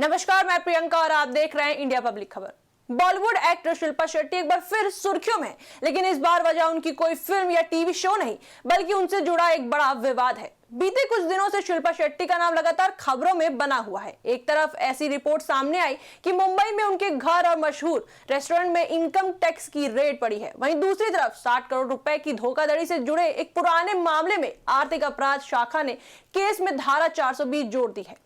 नमस्कार, मैं प्रियंका और आप देख रहे हैं इंडिया पब्लिक खबर। बॉलीवुड एक्ट्रेस शिल्पा शेट्टी एक बार फिर सुर्खियों में, लेकिन इस बार वजह उनकी कोई फिल्म या टीवी शो नहीं, बल्कि उनसे जुड़ा एक बड़ा विवाद है। बीते कुछ दिनों से शिल्पा शेट्टी का नाम लगातार खबरों में बना हुआ है। एक तरफ ऐसी रिपोर्ट सामने आई कि मुंबई में उनके घर और मशहूर रेस्टोरेंट में इनकम टैक्स की रेड पड़ी है। वहीं दूसरी तरफ 60 करोड़ रुपए की धोखाधड़ी से जुड़े एक पुराने मामले में आर्थिक अपराध शाखा ने केस में धारा 420 जोड़ दी है।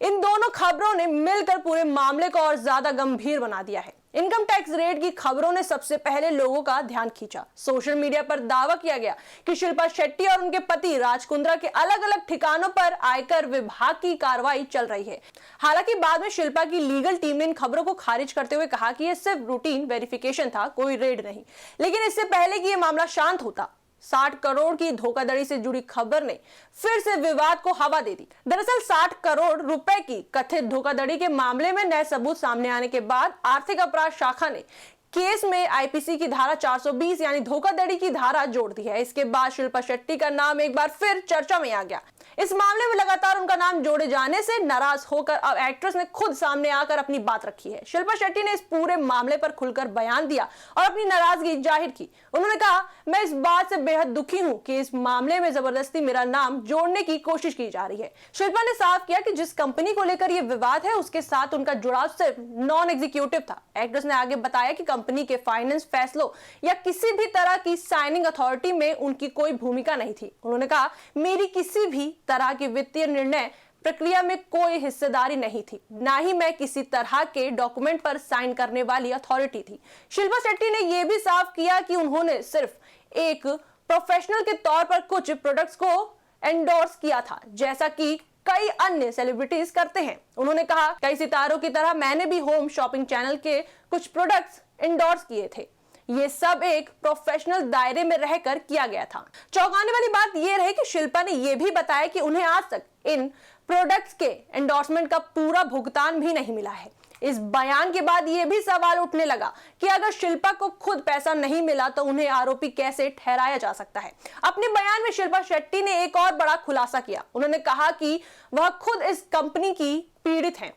इन दोनों खबरों ने मिलकर पूरे मामले को और ज्यादा गंभीर बना दिया है। इनकम टैक्स रेड की खबरों ने सबसे पहले लोगों का ध्यान खींचा। सोशल मीडिया पर दावा किया गया कि शिल्पा शेट्टी और उनके पति राज कुंद्रा के अलग अलग ठिकानों पर आयकर विभाग की कार्रवाई चल रही है। हालांकि बाद में शिल्पा की लीगल टीम ने इन खबरों को खारिज करते हुए कहा कि यह सिर्फ रूटीन वेरिफिकेशन था, कोई रेड नहीं। लेकिन इससे पहले कि यह मामला शांत होता, 60 करोड़ की धोखाधड़ी से जुड़ी खबर ने फिर से विवाद को हवा दे दी। दरअसल 60 करोड़ रुपए की कथित धोखाधड़ी के मामले में नए सबूत सामने आने के बाद आर्थिक अपराध शाखा ने केस में आईपीसी की धारा 420 यानी धोखाधड़ी की धारा जोड़ दी है। इसके बाद शिल्पा शेट्टी का नाम एक बार फिर चर्चा में आ गया। इस मामले में लगातार उनका नाम जोड़े जाने से नाराज होकर अब एक्ट्रेस ने खुद सामने आकर अपनी बात रखी है। शिल्पा शेट्टी ने इस पूरे मामले पर खुलकर बयान दिया और अपनी नाराजगी जाहिर की। उन्होंने कहा, मैं इस बात से बेहद दुखी हूं कि इस मामले में जबरदस्ती मेरा नाम जोड़ने की कोशिश की जा रही है। शिल्पा ने साफ किया कि जिस कंपनी को लेकर यह विवाद है उसके साथ उनका जुड़ाव सिर्फ नॉन एग्जीक्यूटिव था। एक्ट्रेस ने आगे बताया कि कंपनी के फाइनेंस फैसलों या किसी भी तरह की साइनिंग अथॉरिटी में उनकी कोई भूमिका नहीं थी। उन्होंने कहा, मेरी किसी भी तरह की वित्तीय निर्णय प्रक्रिया में कोई हिस्सेदारी नहीं थी, ना ही मैं किसी तरह के डॉक्यूमेंट पर साइन करने वाली अथॉरिटी थी। शिल्पा शेट्टी ने यह भी साफ किया कि उन्होंने सिर्फ एक प्रोफेशनल के तौर पर कुछ प्रोडक्ट्स को एंडोर्स किया था, जैसा कि कई अन्य सेलिब्रिटीज करते हैं। उन्होंने कहा, कई सितारों की तरह मैंने भी होम शॉपिंग चैनल के कुछ प्रोडक्ट्स एंडोर्स किए थे। ये सब एक प्रोफेशनल दायरे में रहकर किया गया था। चौंकाने वाली बात यह रही कि शिल्पा ने यह भी बताया कि उन्हें आज तक इन प्रोडक्ट्स के एंडोर्समेंट का पूरा भुगतान भी नहीं मिला है। इस बयान के बाद यह भी सवाल उठने लगा कि अगर शिल्पा को खुद पैसा नहीं मिला तो उन्हें आरोपी कैसे ठहराया जा सकता है। अपने बयान में शिल्पा शेट्टी ने एक और बड़ा खुलासा किया। उन्होंने कहा कि वह खुद इस कंपनी की पीड़ित हैं।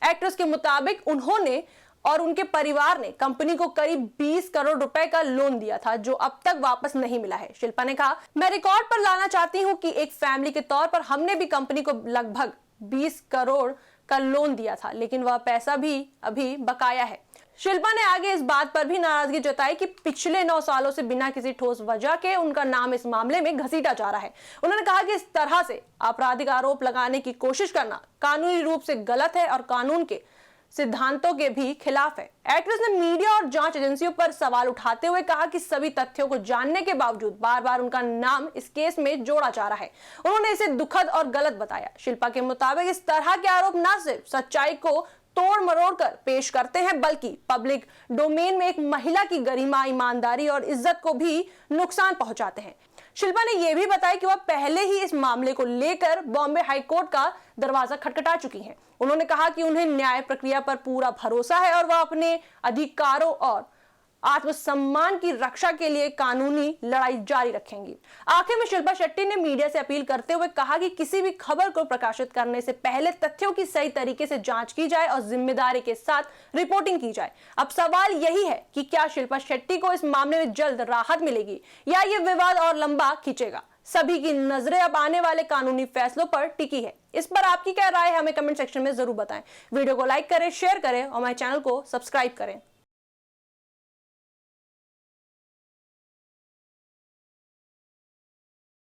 एक्ट्रेस के मुताबिक उन्होंने और उनके परिवार ने कंपनी को करीब 20 करोड़ रुपए का लोन दिया था, जो अब तक वापस नहीं मिला है। शिल्पा ने कहा, मैं रिकॉर्ड पर लाना चाहती हूं कि एक फैमिली के तौर पर हमने भी कंपनी को लगभग 20 करोड़ का लोन दिया था, लेकिन वह पैसा भी अभी बकाया है। शिल्पा ने आगे इस बात पर भी नाराजगी जताई कि पिछले 9 सालों से बिना किसी ठोस वजह के उनका नाम इस मामले में घसीटा जा रहा है। उन्होंने कहा कि इस तरह से आपराधिक आरोप लगाने की कोशिश करना कानूनी रूप से गलत है और कानून के सिद्धांतों के भी खिलाफ है। एक्ट्रेस ने मीडिया और जांच एजेंसियों पर सवाल उठाते हुए कहा कि सभी तथ्यों को जानने के बावजूद बार बार उनका नाम इस केस में जोड़ा जा रहा है। उन्होंने इसे दुखद और गलत बताया। शिल्पा के मुताबिक इस तरह के आरोप न सिर्फ सच्चाई को तोड़ मरोड़ कर पेश करते हैं, बल्कि पब्लिक डोमेन में एक महिला की गरिमा, ईमानदारी और इज्जत को भी नुकसान पहुंचाते हैं। शिल्पा ने यह भी बताया कि वह पहले ही इस मामले को लेकर बॉम्बे हाईकोर्ट का दरवाजा खटखटा चुकी हैं। उन्होंने कहा कि उन्हें न्याय प्रक्रिया पर पूरा भरोसा है और वह अपने अधिकारों और आत्मसम्मान की रक्षा के लिए कानूनी लड़ाई जारी रखेंगी। आखिर में शिल्पा शेट्टी ने मीडिया से अपील करते हुए कहा कि किसी भी खबर को प्रकाशित करने से पहले तथ्यों की सही तरीके से जांच की जाए और जिम्मेदारी के साथ रिपोर्टिंग की जाए। अब सवाल यही है कि क्या शिल्पा शेट्टी को इस मामले में जल्द राहत मिलेगी या ये विवाद और लंबा खींचेगा। सभी की नजरें अब आने वाले कानूनी फैसलों पर टिकी है। इस पर आपकी क्या राय है, हमें कमेंट सेक्शन में जरूर बताएं। वीडियो को लाइक करें, शेयर करें और हमारे चैनल को सब्सक्राइब करें।